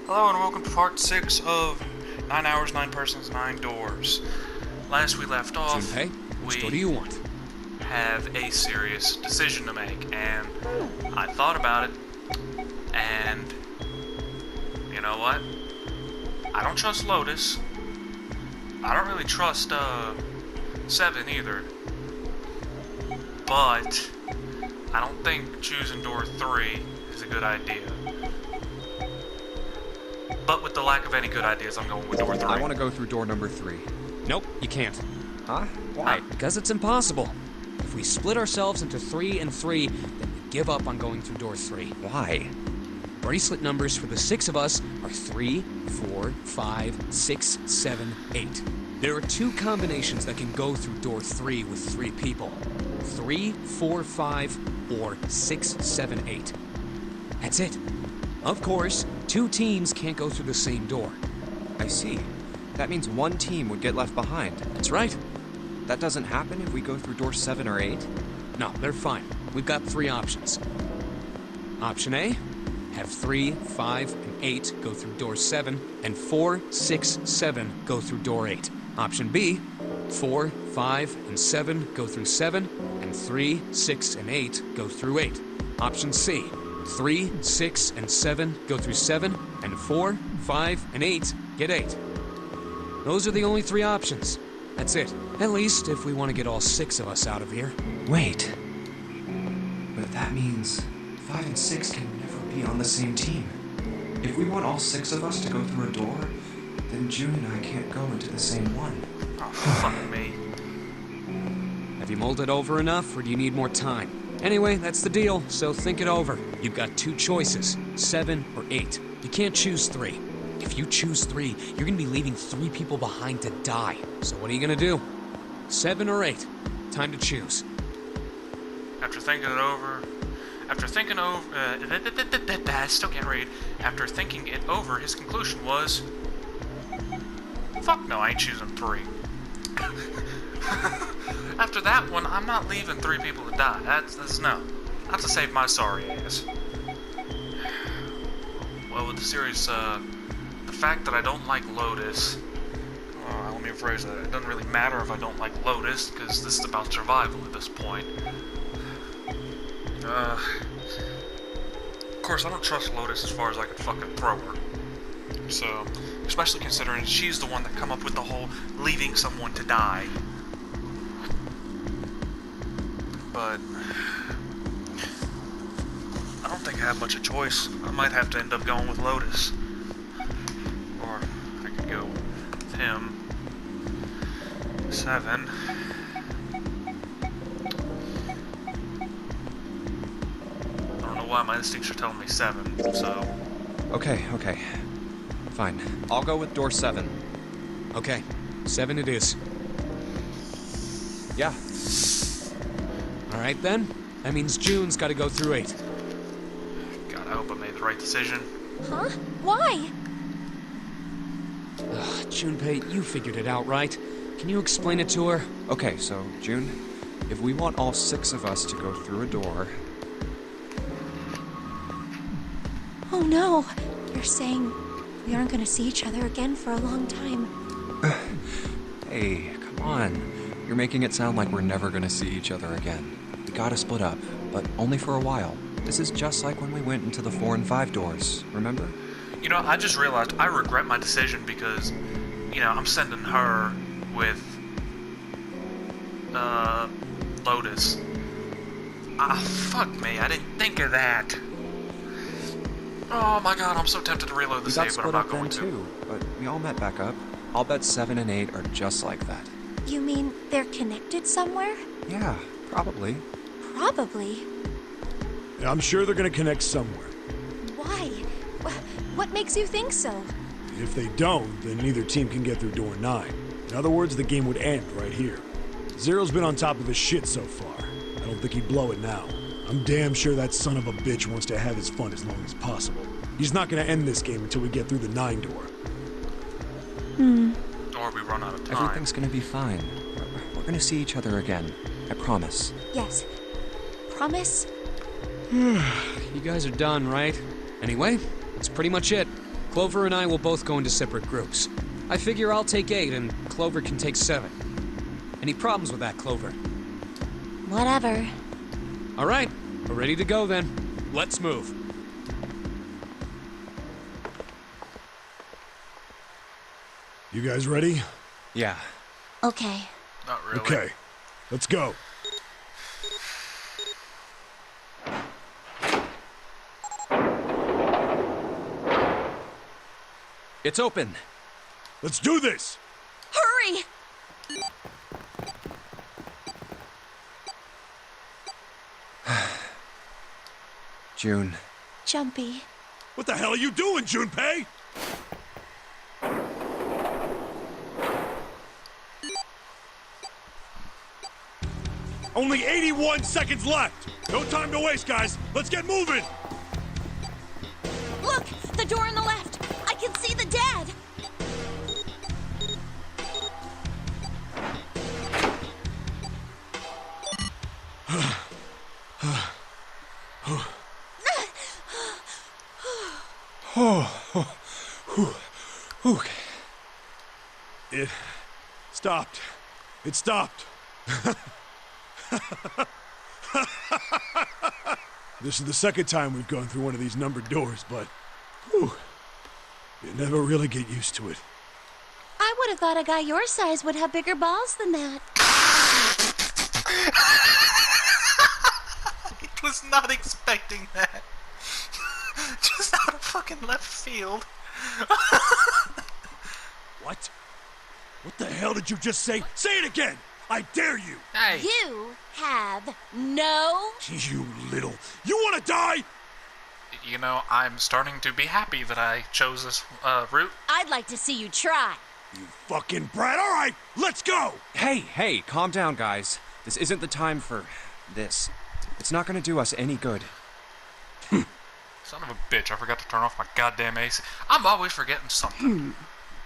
Hello and welcome to part 6 of 9 Hours, 9 Persons, 9 Doors. Last we left off, Junpei, which door do you want? have a serious decision to make, and I thought about it, and you know what? I don't trust Lotus. I don't really trust 7 either. But I don't think choosing door 3 is a good idea. But with the lack of any good ideas, I'm going with door 3. I want to go through door number 3. Nope, you can't. Huh? Why? Because it's impossible. If we split ourselves into 3 and 3, then we give up on going through door 3. Why? Bracelet numbers for the 6 of us are 3, 4, 5, 6, 7, 8. There are 2 combinations that can go through door 3 with 3 people. 3, 4, 5, or 6, 7, 8. That's it. Of course, 2 teams can't go through the same door. I see. That means one team would get left behind. That's right. That doesn't happen if we go through door 7 or 8? No, they're fine. We've got 3 options. Option A, have 3, 5, and 8 go through door 7, and 4, 6, 7 go through door 8. Option B, 4, 5, and 7 go through 7, and 3, 6, and 8 go through 8. Option C, 3, 6, and 7 go through 7, and 4, 5, and 8 get 8. Those are the only 3 options. That's it. At least if we want to get all 6 of us out of here. Wait. But that means 5 and 6 can never be on the same team. If we want all 6 of us to go through a door, then June and I can't go into the same one. Oh, fuck me. Have you mulled it over enough, or do you need more time? Anyway, that's the deal, so think it over. You've got 2 choices, 7 or 8. You can't choose 3. If you choose 3, you're gonna be leaving 3 people behind to die. So what are you gonna do? 7 or 8? Time to choose. After thinking it over, I still can't read. After thinking it over, his conclusion was, fuck no, I ain't choosing 3. After that one, I'm not leaving 3 people to die. That's no. Not to save my sorry ass. Well, with the series, the fact that I don't like Lotus, let me rephrase that. It doesn't really matter if I don't like Lotus, because this is about survival at this point. Of course, I don't trust Lotus as far as I could fucking throw her. So, especially considering she's the one that come up with the whole leaving someone to die. But I don't think I have much of a choice. I might have to end up going with Lotus. Or I could go with him. 7. I don't know why my instincts are telling me 7, so... Okay. Fine. I'll go with door 7. Okay, 7 it is. Yeah. Alright then, that means June's gotta go through 8. God, I hope I made the right decision. Huh? Why? Junpei, you figured it out, right? Can you explain it to her? Okay, so, June, if we want all 6 of us to go through a door... Oh no! You're saying we aren't gonna see each other again for a long time. Hey, come on. You're making it sound like we're never gonna see each other again. We gotta split up, but only for a while. This is just like when we went into the 4 and 5 doors, remember? You know, I just realized I regret my decision because, you know, I'm sending her with, Lotus. Ah, fuck me, I didn't think of that. Oh my god, I'm so tempted to reload the We got save, but I'm split not up going then to. too, but we all met back up. I'll bet 7 and 8 are just like that. You mean they're connected somewhere? Yeah, probably. Probably. I'm sure they're gonna connect somewhere. Why? What makes you think so? If they don't, then neither team can get through door 9. In other words, the game would end right here. Zero's been on top of his shit so far. I don't think he'd blow it now. I'm damn sure that son of a bitch wants to have his fun as long as possible. He's not gonna end this game until we get through the 9 door. Or we run out of time. Everything's gonna be fine. We're gonna see each other again. I promise. Yes. Promise? You guys are done, right? Anyway, that's pretty much it. Clover and I will both go into separate groups. I figure I'll take 8 and Clover can take 7. Any problems with that, Clover? Whatever. All right, we're ready to go then. Let's move. You guys ready? Yeah. Okay. Not really. Okay, let's go. It's open. Let's do this! Hurry! June. Jumpy. What the hell are you doing, Junpei? Only 81 seconds left! No time to waste, guys! Let's get moving! Look! The door on the left! I can see the dad! Okay. It stopped. It stopped. This is the second time we've gone through one of these numbered doors, but whew, you never really get used to it. I would have thought a guy your size would have bigger balls than that. I was not expecting that. Just out of fucking left field. What? What the hell did you just say? Say it again! I dare you! Hey. You have no... You little... You wanna die? You know, I'm starting to be happy that I chose this route. I'd like to see you try. You fucking brat! Alright, let's go! Hey, calm down, guys. This isn't the time for this. It's not gonna do us any good. Son of a bitch, I forgot to turn off my goddamn AC. I'm always forgetting something.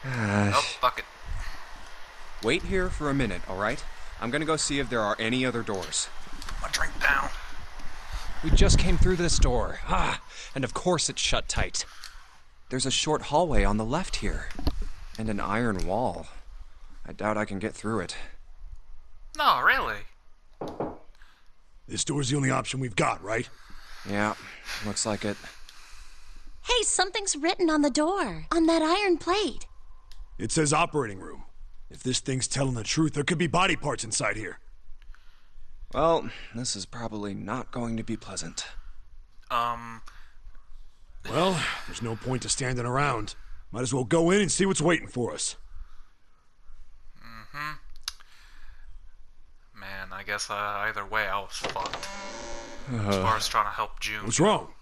Oh, fuck it. Wait here for a minute, alright? I'm gonna go see if there are any other doors. My drink down. We just came through this door. And of course it's shut tight. There's a short hallway on the left here. And an iron wall. I doubt I can get through it. No, really? This door's the only option we've got, right? Yeah, looks like it. Hey, something's written on the door. On that iron plate. It says operating room. If this thing's telling the truth, there could be body parts inside here. Well, this is probably not going to be pleasant. Well, there's no point to standing around. Might as well go in and see what's waiting for us. Man, I guess either way I was fucked. As far as trying to help June. What's wrong?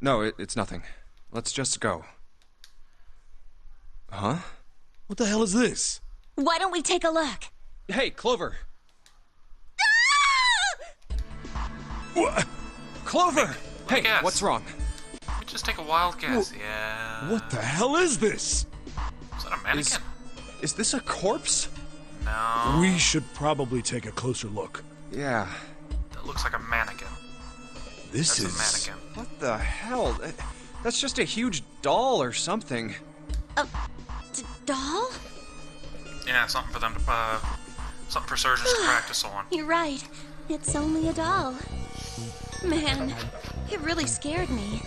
No, it's nothing. Let's just go. Huh? What the hell is this? Why don't we take a look? Hey, Clover! What? Clover! Hey, guess. what's wrong? Let me just take a wild guess. Yeah. What the hell is this? Is that a mannequin? Is this a corpse? No. We should probably take a closer look. Yeah. That looks like a mannequin. This That's is... a mannequin. What the hell? That's just a huge doll or something. Doll? Yeah, something for them to, something for surgeons to practice on. You're right. It's only a doll. Man, it really scared me.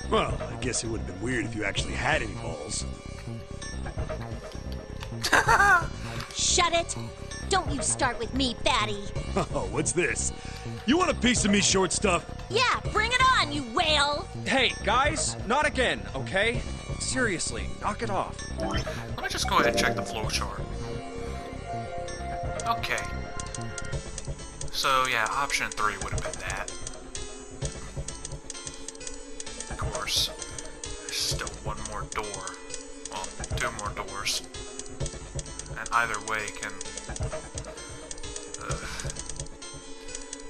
Well, I guess it would have been weird if you actually had any balls. Shut it! Don't you start with me, fatty. Oh, what's this? You want a piece of me, short stuff? Yeah, bring it on, you whale! Hey, guys, not again, okay? Seriously, knock it off. Let me just go ahead and check the flow chart. Okay. So, yeah, option 3 would have been that. Of course, there's still one more door. Well, 2 more doors. And either way can...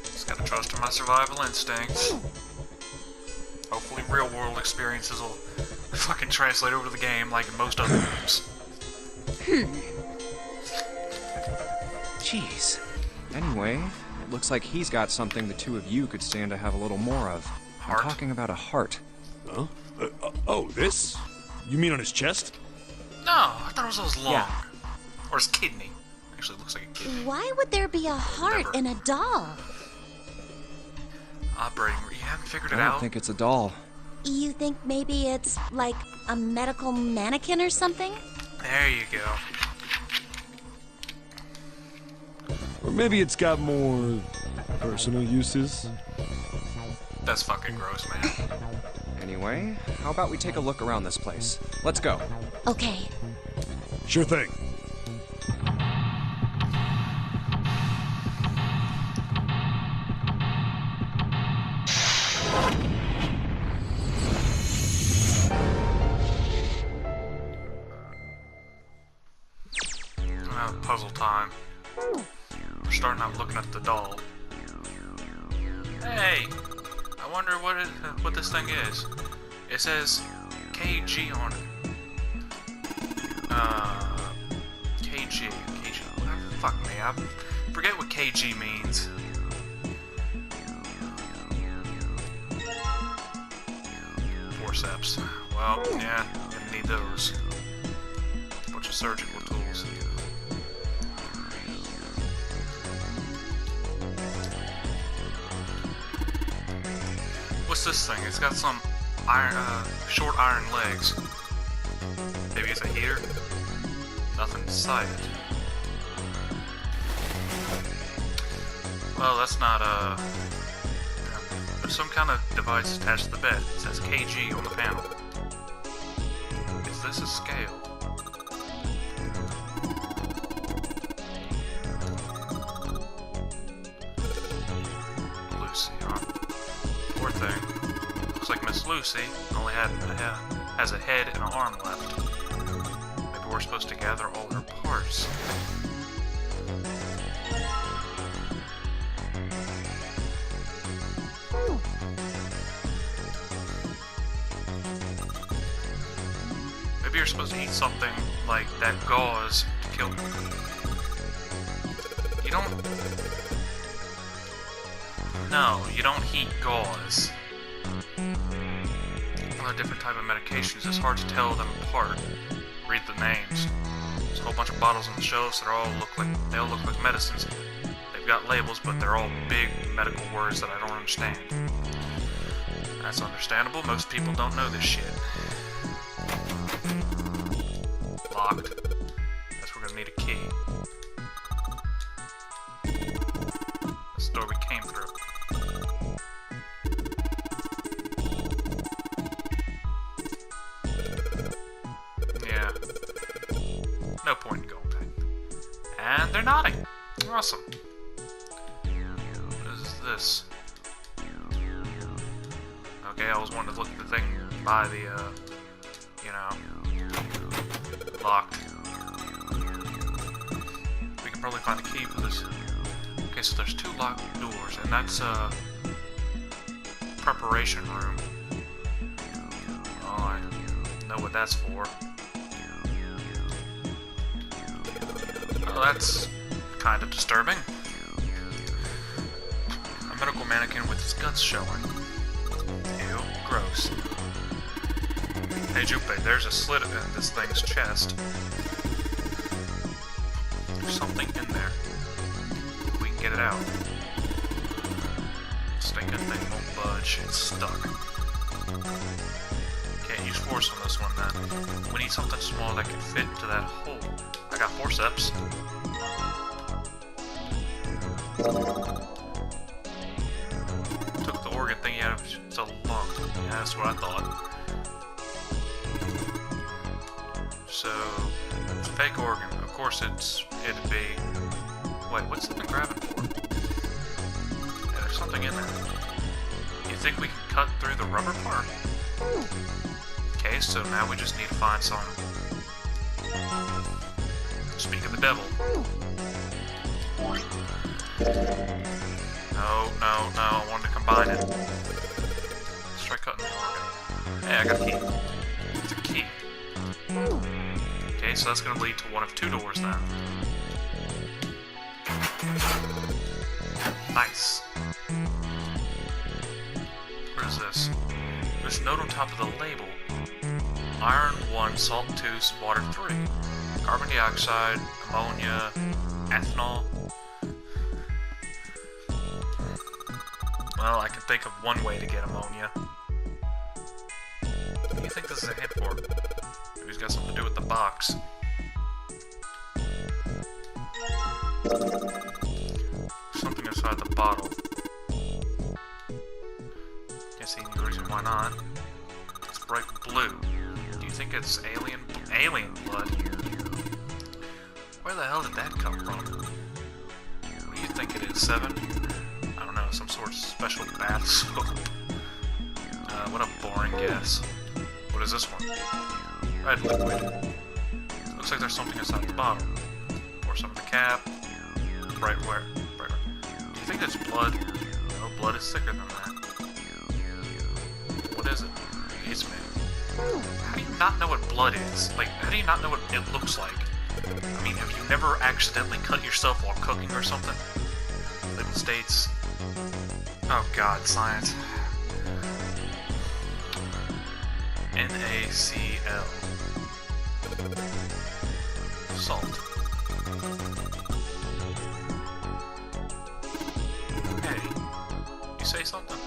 Just gotta trust in my survival instincts. Hopefully real-world experiences will fucking translate over to the game like in most other games. Jeez. Anyway, it looks like he's got something the two of you could stand to have a little more of. Heart? I'm talking about a heart. Huh? Oh, this? You mean on his chest? No, I thought it was his lung. Yeah. Or his kidney. Actually, it looks like a kidney. Why would there be a heart Never. in a doll? Operating. You haven't figured I it don't out? think it's a doll. You think maybe it's like a medical mannequin or something? There you go. Or maybe it's got more personal uses? That's fucking gross, man. Anyway, how about we take a look around this place? Let's go. Okay. Sure thing. Puzzle time. We're starting out looking at the doll. Hey! I wonder what this thing is. It says KG on it. KG. Whatever. Fuck me. I forget what KG means. Forceps. Well, yeah, gonna need those. Bunch of surgical tools. What's this thing? It's got some iron, short iron legs. Maybe it's a heater? Nothing to sight. Well, that's not, there's some kind of device attached to the bed. It says KG on the panel. Is this a scale? Lucy, huh? Poor thing. Looks like Miss Lucy only has a head and an arm left. Maybe we're supposed to gather all her parts. Maybe you're supposed to eat something like that gauze to kill them. You don't... No, you don't heat gauze. All the different type of medications, it's hard to tell them apart. Read the names. There's a whole bunch of bottles on the shelves that all look like medicines. They've got labels, but they're all big medical words that I don't understand. That's understandable. Most people don't know this shit. Locked. Guess we're gonna need a key. That's the door we came through. Yeah. No point in going back. And they're nodding. Awesome. What is this? Okay, I was wanting to look at the thing by the, you know, locked. We can probably find a key for this. Okay, so there's 2 locked doors, and that's a preparation room. Oh, I know what that's for. Oh, that's kind of disturbing. A medical mannequin with his guts showing. Ew, gross. Hey Junpei, there's a slit in this thing's chest. There's something in there. We can get it out. Stinking thing won't budge. It's stuck. Can't use force on this one then. We need something small that can fit into that hole. I got forceps. Took the organ thingy out of the lung. Yeah, that's what I thought. So, it's a fake organ. Of course it'd be... Wait, what's the thing grabbing for? Yeah, there's something in there. You think we can cut through the rubber part? Okay, so now we just need to find some... Speak of the devil. No, I wanted to combine it. Let's try cutting the organ. Hey, I got a key. It's a key. Okay, so that's gonna lead to one of 2 doors then. Nice. What is this? There's a note on top of the label. Iron 1, salt 2, water 3. Carbon dioxide, ammonia, ethanol. Well, I can think of one way to get ammonia. What do you think this is a hint for? Maybe it's got something to do with the box. Something inside the bottle. Can't see any reason why not. It's bright blue. Do you think it's alien blood? Where the hell did that come from? What do you think it is, 7? I don't know, some sort of special bath soap. What a boring guess. What is this one? Red liquid. Looks like there's something inside the bottle. Or some of the cap. Bright where? Bright where? Do you think it's blood? No, blood is thicker than that. What is it? It's me. How do you not know what blood is? Like, how do you not know what it looks like? I mean, have you never accidentally cut yourself while cooking or something? Label states... Oh god, science. NaCl. Salt. Hey, you say something?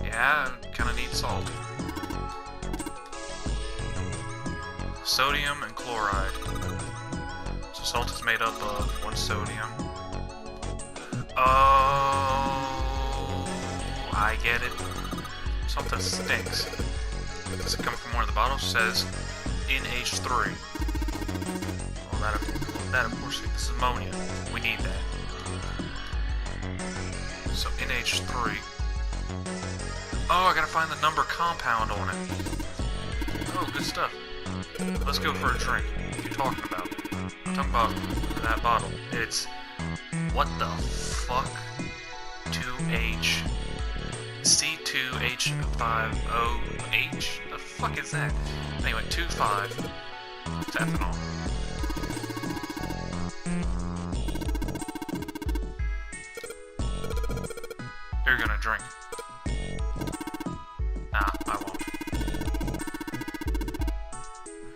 Yeah, kinda need salt. Sodium and chloride. So salt is made up of 1 sodium. Oh, I get it. Something stinks. Does it come from one of the bottles? It says NH3. Well, that of course is ammonia. We need that. So NH3. Oh, I gotta find the number compound on it. Oh, good stuff. Let's go for a drink. What are you talking about? I'm talking about that bottle. It's... What the fuck? 2H... C2H5OH? The fuck is that? Anyway, 2,5. It's ethanol. You're gonna drink. Nah, I won't.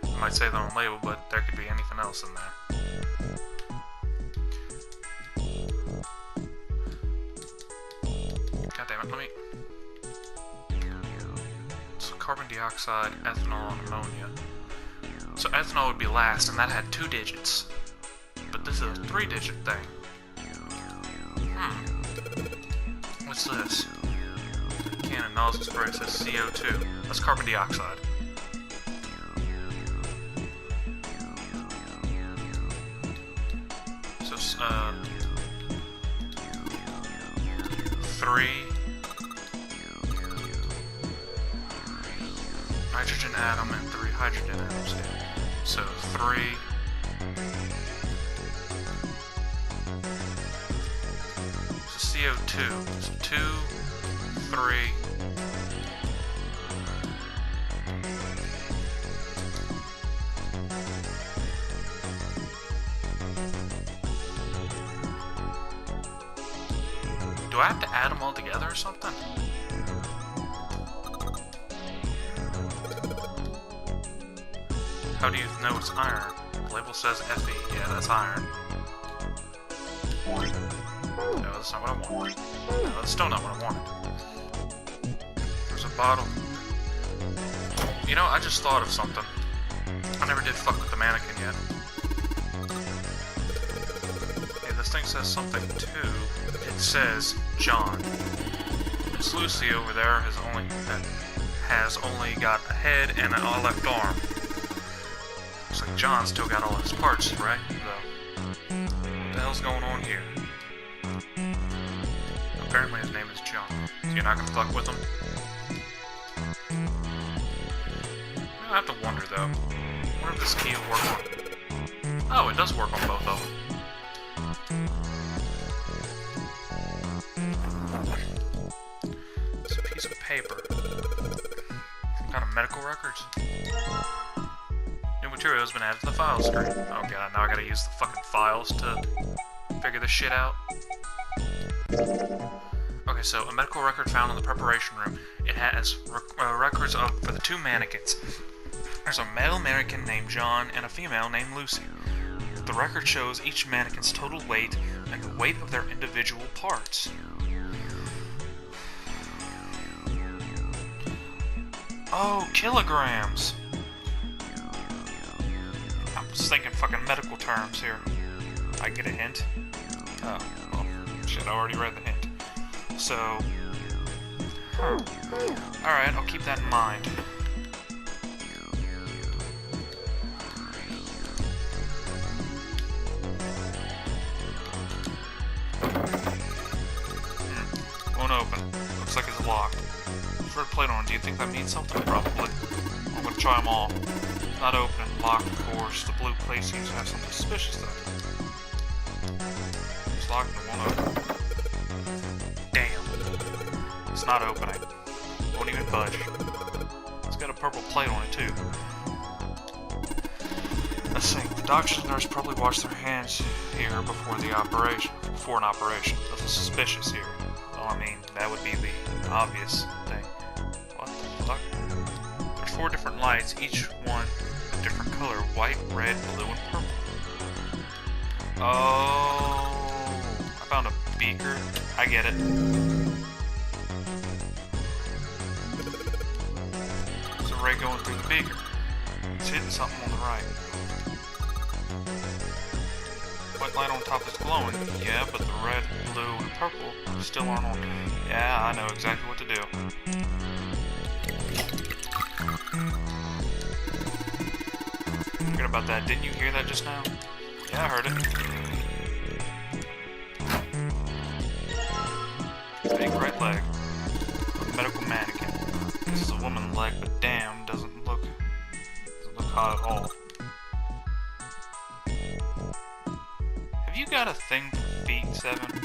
I might say that on the label, but there could be anything else in there. God damn it, let me... So carbon dioxide, ethanol, and ammonia. So ethanol would be last, and that had 2 digits. But this is a 3-digit thing. What's this? Can of nozzle spray says CO2. That's carbon dioxide. So, 3 nitrogen atom and 3 hydrogen atoms. So 3 CO2. So 2, 3. Do I have to add them all together or something? How do you know it's iron? The label says Fe. Yeah, that's iron. No, that's not what I wanted. No, that's still not what I wanted. There's a bottle. You know, I just thought of something. I never did fuck with the mannequin yet. Hey, this thing says something too. It says John. Miss Lucy over there has only got a head and an all left arm. Looks like John's still got all his parts, right? Though. What the hell's going on here? Apparently his name is John. So you're not gonna fuck with him? I have to wonder though. I wonder if this key will work on... Oh, it does work on both of them. It's a piece of paper. Some kind of medical records. New material has been added to the file screen. Oh god, now I gotta use the fucking files to figure this shit out. Okay, so a medical record found in the preparation room. It has records for the two mannequins. There's a male mannequin named John and a female named Lucy. The record shows each mannequin's total weight and the weight of their individual parts. Oh, kilograms! I'm just thinking fucking medical terms here. I get a hint? Oh, well, shit, I already read the hint. So, alright, I'll keep that in mind. Won't open. Looks like it's locked. Red plate on it. Do you think that means something? Probably. I'm gonna try them all. It's not open and locked, of course. The blue plate seems to have something suspicious though. It's locked and it won't open. Damn. It's not opening. Won't even budge. It's got a purple plate on it too. Let's see. The doctor and nurse probably washed their hands here before an operation. Nothing suspicious here. Well, I mean, that would be the obvious thing. What the fuck? There's 4 different lights, each one a different color: white, red, blue, and purple. Oh, I found a beaker. I get it. There's a ray going through the beaker. It's hitting something on the right. White light on top is glowing, yeah, but the red, blue, and purple still aren't on. Yeah, I know exactly what to do. Forget about that. Didn't you hear that just now? Yeah, I heard it. Big right leg. A medical mannequin. This is a woman's leg, but damn, doesn't look hot at all. Have you got a thing for feet, 7?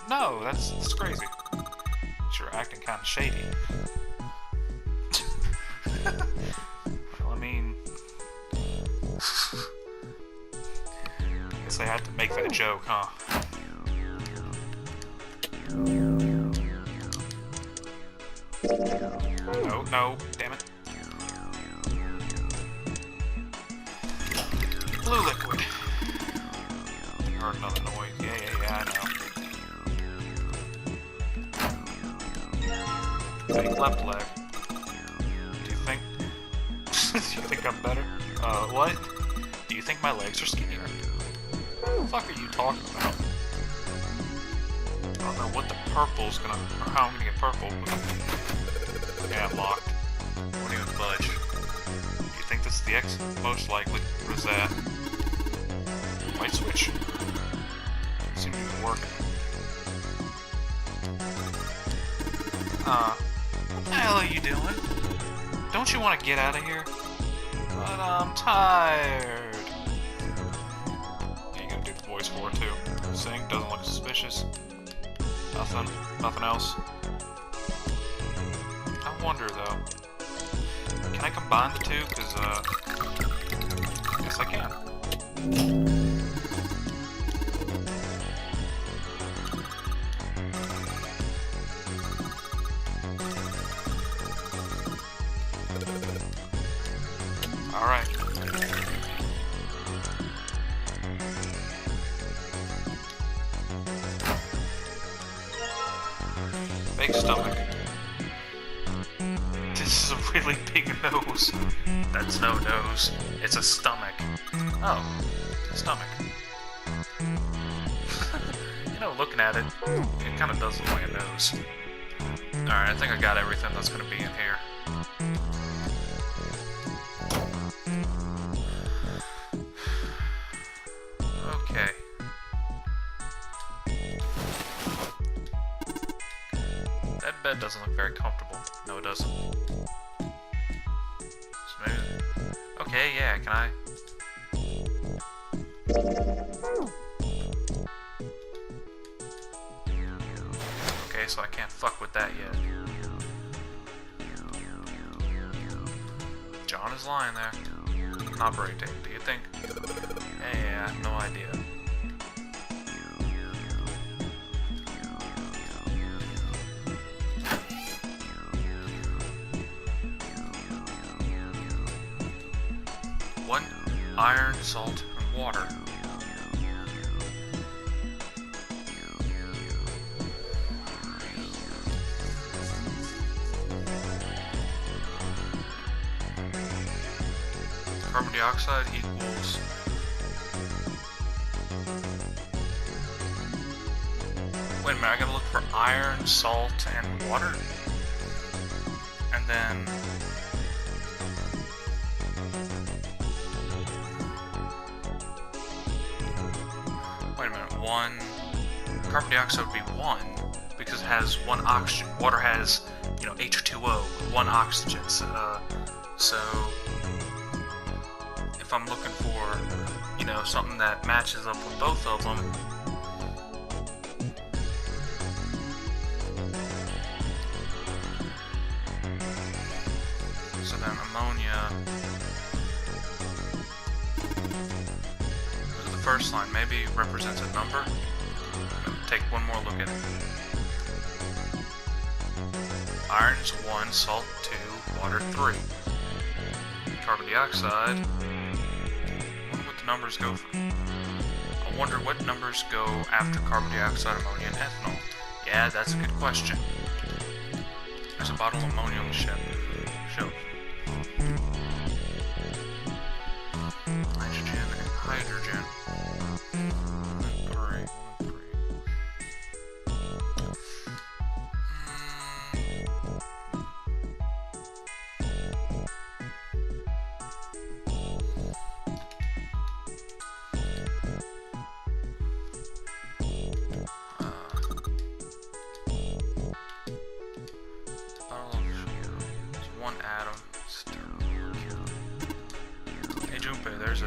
No, that's crazy. You're acting kind of shady. Well, I mean, I guess I had to make that joke, huh? No, damn it. Blue liquid. You heard another noise. Yeah, I know. Fake left leg. Do you think... Do you think I'm better? What? Do you think my legs are skinnier? What the fuck are you talking about? I don't know what the purple's gonna... or how I'm gonna get purple, but... Yeah, I'm locked. Won't even budge. Do you think this is the exit? Most likely. What is that? Light switch. Seems to be working. What the hell are you doing? Don't you want to get out of here? But I'm tired. Yeah, you gotta do the voice for it too. Sing, doesn't look suspicious. Nothing else. I wonder though. Can I combine the two? Cause I guess I can. Alright. Fake stomach. This is a really big nose. That's no nose. It's a stomach. Oh, stomach. You know, looking at it, it kind of does look like a nose. Alright, I think I got everything that's going to be in here. Okay. That bed doesn't look very comfortable. No, it doesn't. So maybe... Okay, yeah, can I... Okay, so I can't fuck with that yet. John is lying there. An operating table, do you think? Yeah, I have no idea. iron, salt, and water. Carbon dioxide equals wait a minute, I gotta look for iron, salt, and water? And then wait a minute, carbon dioxide would be 1 because it has 1 oxygen. Water has, you know, H2O, 1 oxygen. So if I'm looking for, you know, something that matches up with both of them, so then ammonia, the first line maybe represents a number. Take one more look at it. Iron's 1, salt 2, water 3. Carbon dioxide. I wonder what the numbers go for. I wonder what numbers go after carbon dioxide, ammonia, and ethanol. Yeah, that's a good question. There's a bottle of ammonia on the shelf. Nitrogen and hydrogen. There's a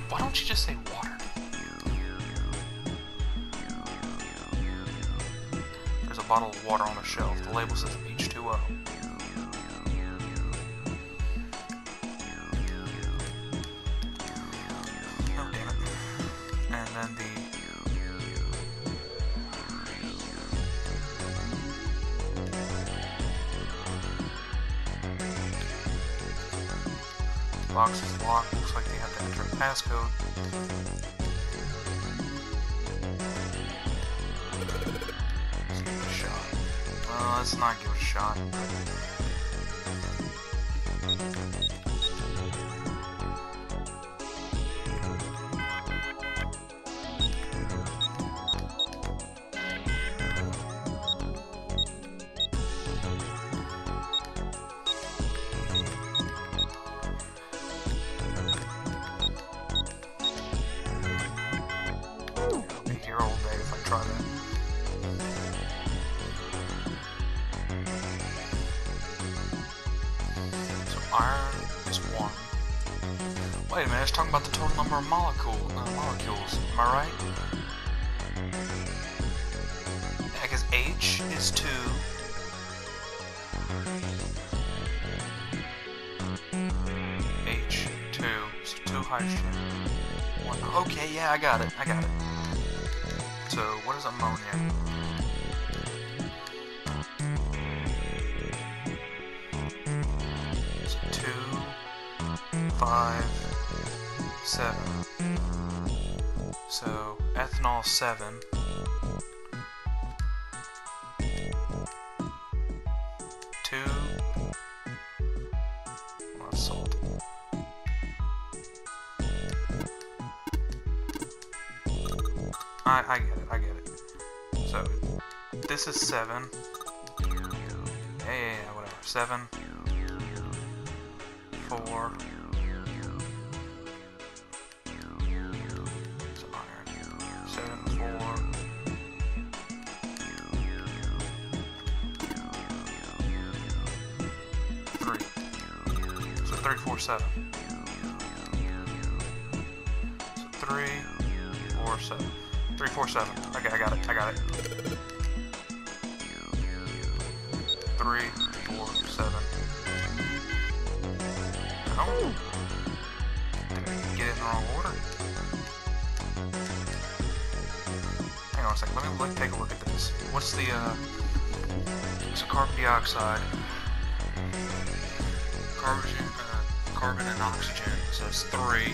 why don't you just say water? There's a bottle of water on the shelf. The label says H2O. Oh, damn it. And then the box is locked. Looks like they have to enter a passcode. Let's give it a shot. Well, let's not give it a shot. Iron is 1. Wait a minute, I was talking about the total number of molecules. Am I right? Yeah, because H is 2. H2, so 2 hydrogen. 1. Okay, yeah, I got it. So, what is ammonia? It's 2, 5, 7. So, ethanol 7. 2. Well, that's salt. I get it. So, this is 7. Yeah, whatever. 7. 4. It's iron. 7, 4. 3. So 3, 4, 7. So 3, 4, 7. 3, 4, 7. Okay, I got it. 3, 4, 7. Oh. Did I get it in the wrong order? Hang on a second. Let me take a look at this. What's the carbon dioxide? Carbon and oxygen, so it's 3.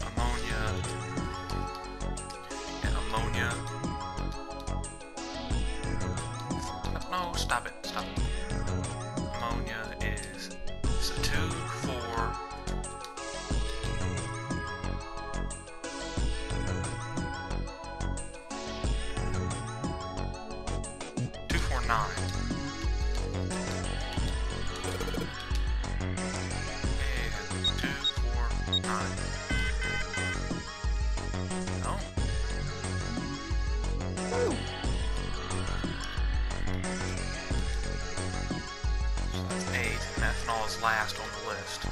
Ammonia. And ammonia. No, stop it. Ammonia is so 2, 4. 2, 4, 9. Last on the list. 4.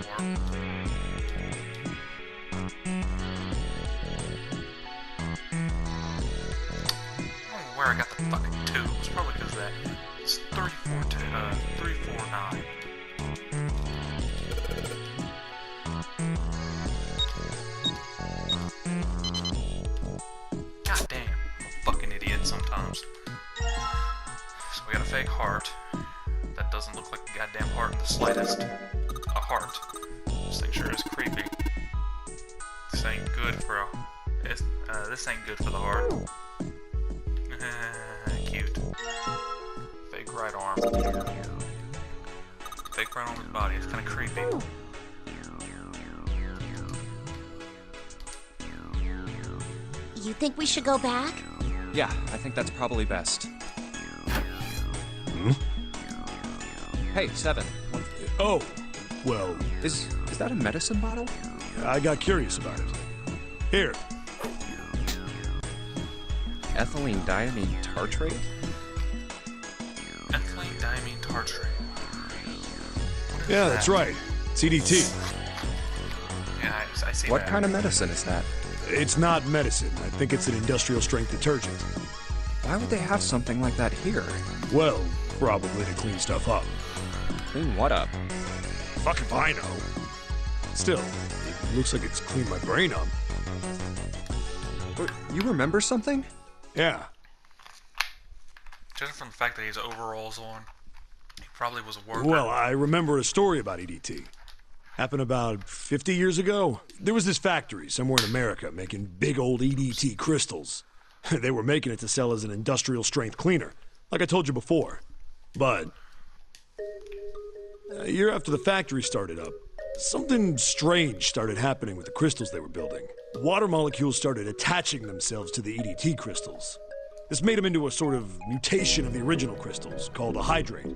I don't know where I got the fucking 2. It's probably because of that. It's 3, 4, 9. God damn, I'm a fucking idiot sometimes. So we got a fake heart. That doesn't look like a goddamn heart in the slightest. A heart. This thing sure is creepy. This ain't good for a... this ain't good for the heart. Cute. Fake right arm. Fake right on his body. It's kind of creepy. You think we should go back? Yeah, I think that's probably best. Hmm? Hey, 7. Oh, well, Is that a medicine bottle? I got curious about it. Here. Ethylene diamine tartrate? Ethylene diamine tartrate. Yeah, that's right. CDT. Yeah, I see What that. kind of medicine is that? It's not medicine. I think it's an industrial strength detergent. Why would they have something like that here? Well, probably to clean stuff up. Clean what up? Fuck if I know. Still, it looks like it's cleaned my brain up. You remember something? Yeah. Judging from the fact that he has overalls on, he probably was a worker. Well, I remember a story about EDT. Happened about 50 years ago. There was this factory somewhere in America making big old EDT crystals. They were making it to sell as an industrial strength cleaner, like I told you before. But a year after the factory started up, something strange started happening with the crystals they were building. Water molecules started attaching themselves to the EDT crystals. This made them into a sort of mutation of the original crystals, called a hydrate.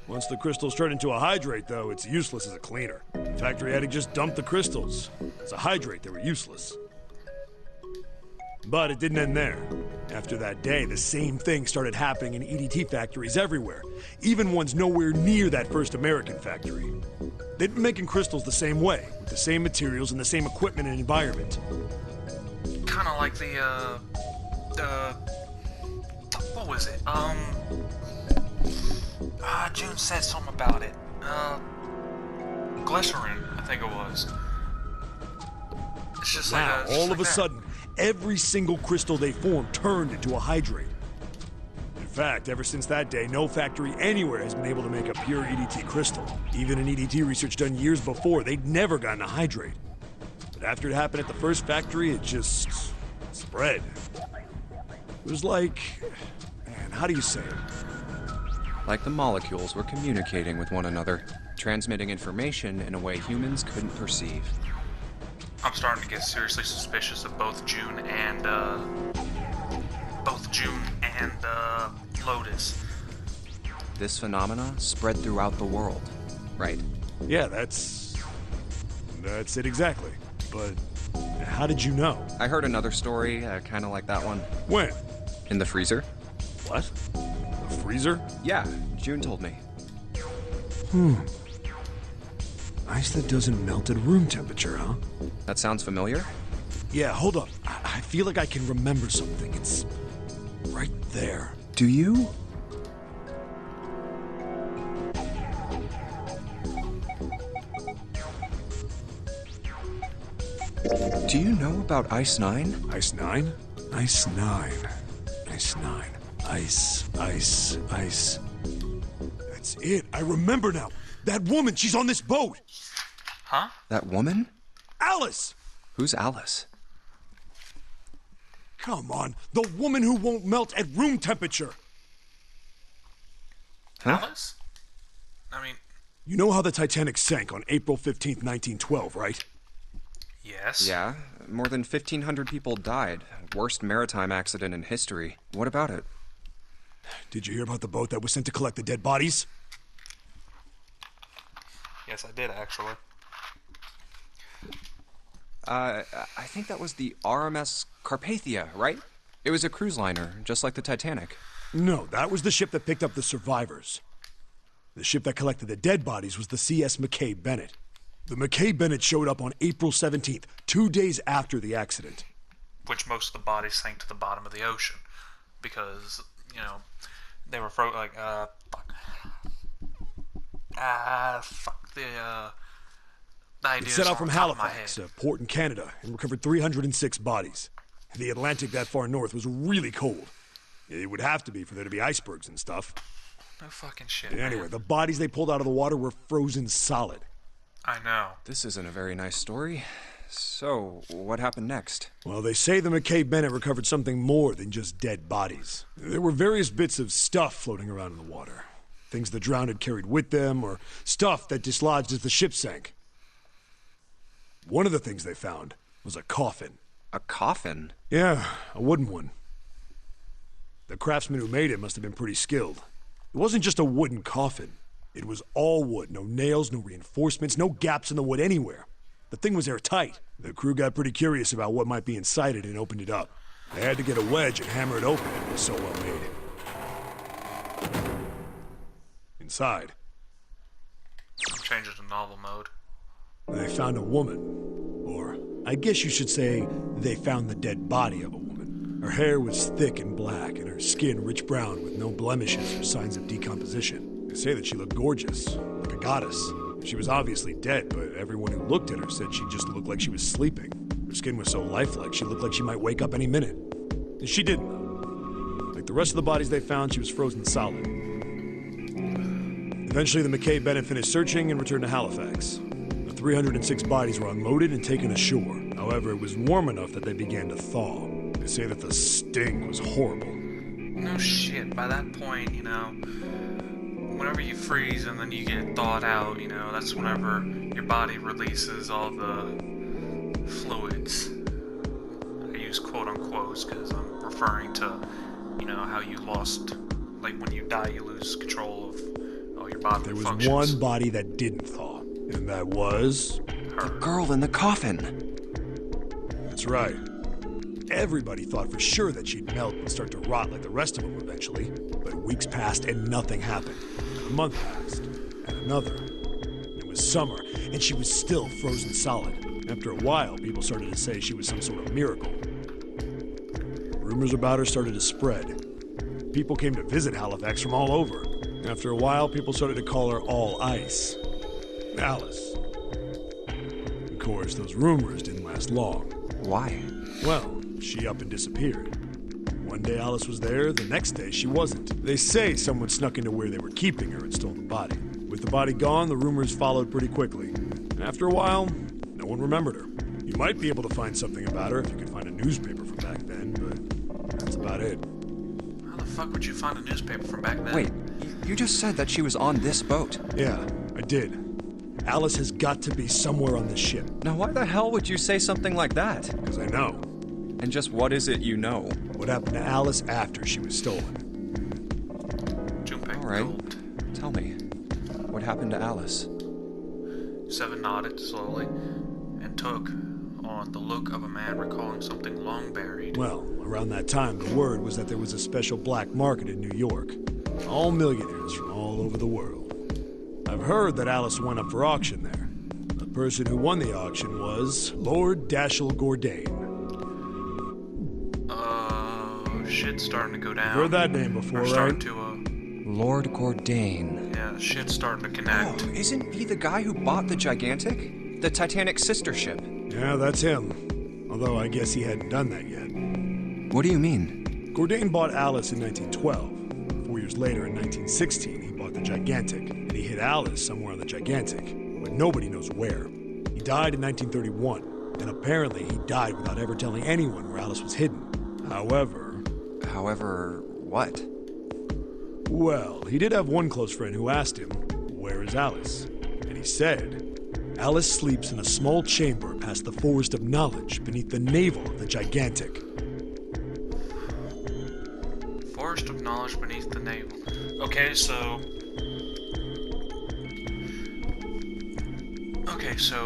Once the crystals turn into a hydrate, though, it's useless as a cleaner. The factory had to just dump the crystals. As a hydrate, they were useless. But it didn't end there. After that day, the same thing started happening in EDT factories everywhere, even ones nowhere near that first American factory. They'd been making crystals the same way, with the same materials and the same equipment and environment. Kind of like what was it? June said something about it. Glycerin, I think it was. It's just Now, like all of a sudden, every single crystal they formed turned into a hydrate. In fact, ever since that day, no factory anywhere has been able to make a pure EDT crystal. Even in EDT research done years before, they'd never gotten a hydrate. But after it happened at the first factory, it just spread. It was like... man, how do you say it? Like the molecules were communicating with one another, transmitting information in a way humans couldn't perceive. I'm starting to get seriously suspicious of both June and Lotus. This phenomena spread throughout the world, right? Yeah, that's it exactly. But how did you know? I heard another story, kind of like that one. When? In the freezer? What? The freezer? Yeah, June told me. Ice that doesn't melt at room temperature, huh? That sounds familiar? Yeah, hold up. I feel like I can remember something. It's right there. Do you? Do you know about Ice 9? Ice 9? Ice 9. Ice 9. Ice, ice, ice. That's it. I remember now. That woman, she's on this boat. Huh? That woman? Alice! Who's Alice? Come on, the woman who won't melt at room temperature. Huh? Alice? I mean, You know how the Titanic sank on April 15th, 1912, right? yes. Yeah, more than 1,500 people died. Worst maritime accident in history. What about it? Did you hear about the boat that was sent to collect the dead bodies? Yes, I did, actually. I think that was the RMS Carpathia, right? It was a cruise liner, just like the Titanic. No, that was the ship that picked up the survivors. The ship that collected the dead bodies was the CS McKay Bennett. The McKay Bennett showed up on April 17th, 2 days after the accident. Which most of the bodies sank to the bottom of the ocean. Because, you know, they were fuck. The It ideas set are out from on top of my Halifax, head. a port in Canada, and recovered 306 bodies. The Atlantic that far north was really cold. It would have to be for there to be icebergs and stuff. No fucking shit, Anyway, man. the bodies they pulled out of the water were frozen solid. I know. This isn't a very nice story. So, what happened next? Well, they say the McKay Bennett recovered something more than just dead bodies. There were various bits of stuff floating around in the water. Things the drowned had carried with them, or stuff that dislodged as the ship sank. One of the things they found was a coffin. A coffin? Yeah, a wooden one. The craftsman who made it must have been pretty skilled. It wasn't just a wooden coffin. It was all wood, no nails, no reinforcements, no gaps in the wood anywhere. The thing was airtight. The crew got pretty curious about what might be inside it and opened it up. They had to get a wedge and hammer it open. It was so well made. Inside, I'm changing to novel mode. they found a woman. Or, I guess you should say, they found the dead body of a woman. Her hair was thick and black, and her skin rich brown with no blemishes or signs of decomposition. They say that she looked gorgeous, like a goddess. She was obviously dead, but everyone who looked at her said she just looked like she was sleeping. Her skin was so lifelike, she looked like she might wake up any minute. And she didn't, though. Like the rest of the bodies they found, she was frozen solid. Eventually, the McKay Bennett finished searching and returned to Halifax. The 306 bodies were unloaded and taken ashore. However, it was warm enough that they began to thaw. They say that the sting was horrible. No shit. By that point, you know, whenever you freeze and then you get thawed out, you know, that's whenever your body releases all the fluids. I use quote unquotes because I'm referring to, you know, how you lost, like when you die, you lose control of all your bodily There was functions. one body that didn't thaw, and that was... Her. Girl in the coffin! That's right. Everybody thought for sure that she'd melt and start to rot like the rest of them eventually. But weeks passed and nothing happened. A month passed, and another. It was summer, and she was still frozen solid. After a while, people started to say she was some sort of miracle. Rumors about her started to spread. People came to visit Halifax from all over. After a while, people started to call her All Ice. Alice. Of course, those rumors didn't last long. Why? Well, she up and disappeared. One day Alice was there, the next day she wasn't. They say someone snuck into where they were keeping her and stole the body. With the body gone, the rumors followed pretty quickly. And after a while, no one remembered her. You might be able to find something about her if you could find a newspaper from back then, but that's about it. How the fuck would you find a newspaper from back then? Wait, you just said that she was on this boat. Yeah, I did. Alice has got to be somewhere on this ship, Now why the hell would you say something like that? because I know. And just what is it you know? What happened to Alice after she was stolen? Junpei Alright, gulped. tell me. What happened to Alice? Seven nodded slowly and took on the look of a man recalling something long buried. Well, around that time, the word was that there was a special black market in New York. All millionaires from all over the world. I've heard that Alice went up for auction there. The person who won the auction was Lord Dashiell Gordain. Shit's starting to go down. Heard that name before, We're starting right? to, Lord Gordain. yeah, shit's starting to Oh, connect. isn't he the guy who bought the Gigantic? The Titanic's sister ship. Yeah, that's him. Although I guess he hadn't done that yet. What do you mean? Bourdain bought Alice in 1912. 4 years later, in 1916, he bought the Gigantic, and he hid Alice somewhere on the Gigantic, but nobody knows where. He died in 1931, and apparently he died without ever telling anyone where Alice was hidden. However, what? Well, he did have one close friend who asked him, "Where is Alice?" And he said, "Alice sleeps in a small chamber past the Forest of Knowledge beneath the navel of the Gigantic." Forest of Knowledge beneath the navel. Okay, so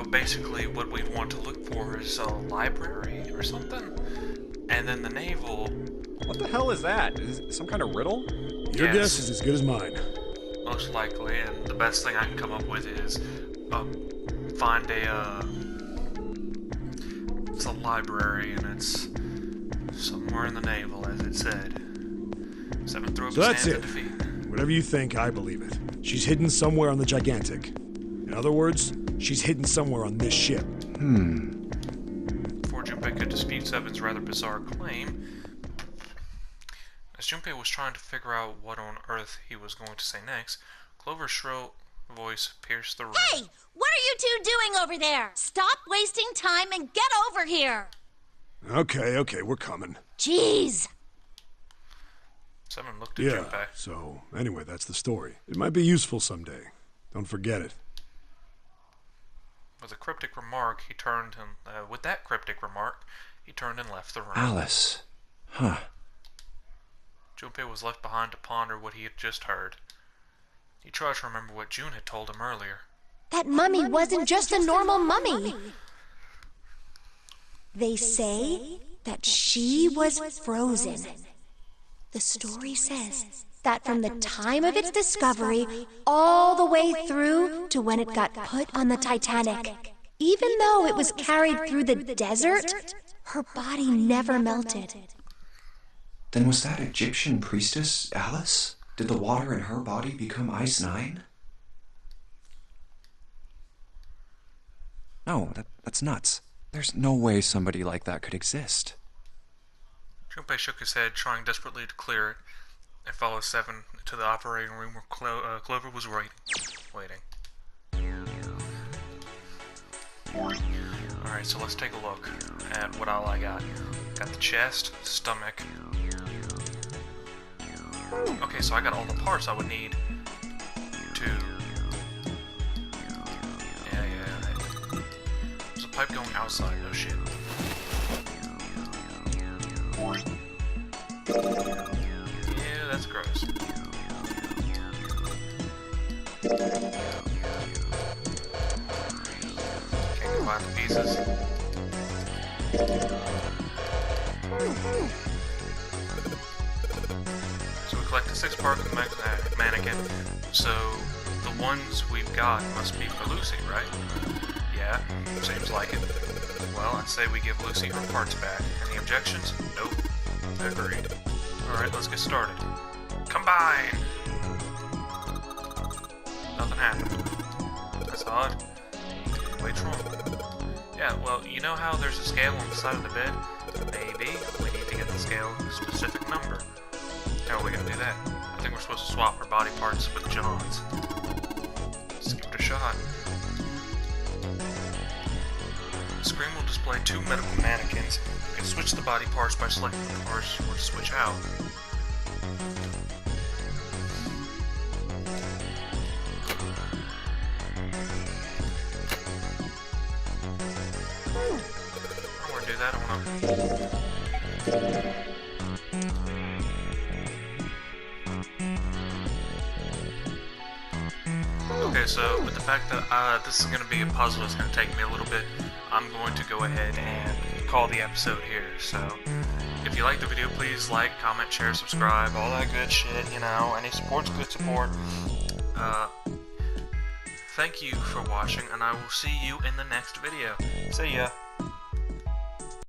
basically what we want to look for is a library or something. And then the navel. What the hell is that? Is it some kind of riddle? Your guess is as good as mine. Most likely, and the best thing I can come up with is find it's a library and it's somewhere in the navel, as it said. 7 throw-up So that's stands it. at defeat. Whatever you think, I believe it. She's hidden somewhere on the Gigantic. In other words, she's hidden somewhere on this ship. Before Junpei could dispute Seven's rather bizarre claim, as Junpei was trying to figure out what on earth he was going to say next, Clover's shrill voice pierced the room. Hey! What are you two doing over there? Stop wasting time and get over here! Okay, we're coming. Jeez! Seven looked at Yeah, Junpei. so anyway, that's the story. It might be useful someday. Don't forget it. With that cryptic remark, he turned and left the room. Alice. Huh. Junpei was left behind to ponder what he had just heard. He tried to remember what June had told him earlier. That mummy wasn't just a normal mummy. They say that she was frozen. The story says that from the time of its discovery all the way through to when it got put on the Titanic, even though it was carried through the desert, her body never melted. Then was that Egyptian priestess Alice? Did the water in her body become Ice 9? No, that's nuts. There's no way somebody like that could exist. Junpei shook his head, trying desperately to clear it, and followed Seven to the operating room where Clover was waiting. Alright, so let's take a look at what all I got. Got the chest, stomach. Okay, so I got all the parts I would need to... Yeah. There's a pipe going outside, no shit. Yeah, that's gross. Can't combine the pieces. So we collected 6 parts of the mannequin. So the ones we've got must be for Lucy, right? Yeah, seems like it. Well, I'd say we give Lucy her parts back. Any objections? Nope. Agreed. Alright, let's get started. Combine! Nothing happened. That's odd. What's wrong? Yeah, well, you know how there's a scale on the side of the bed? Maybe we need to get the scale a specific number. How are we gonna do that? I think we're supposed to swap our body parts with John's. Let's give it a shot. The screen will display 2 medical mannequins. You can switch the body parts by selecting the parts you want to switch out. I don't want to do that, I want to... Okay, so with the fact that this is going to be a puzzle, it's going to take me a little bit, I'm going to go ahead and call the episode here. So, if you like the video, please like, comment, share, subscribe, all that good shit, you know, any support's good support. Thank you for watching, and I will see you in the next video. See ya!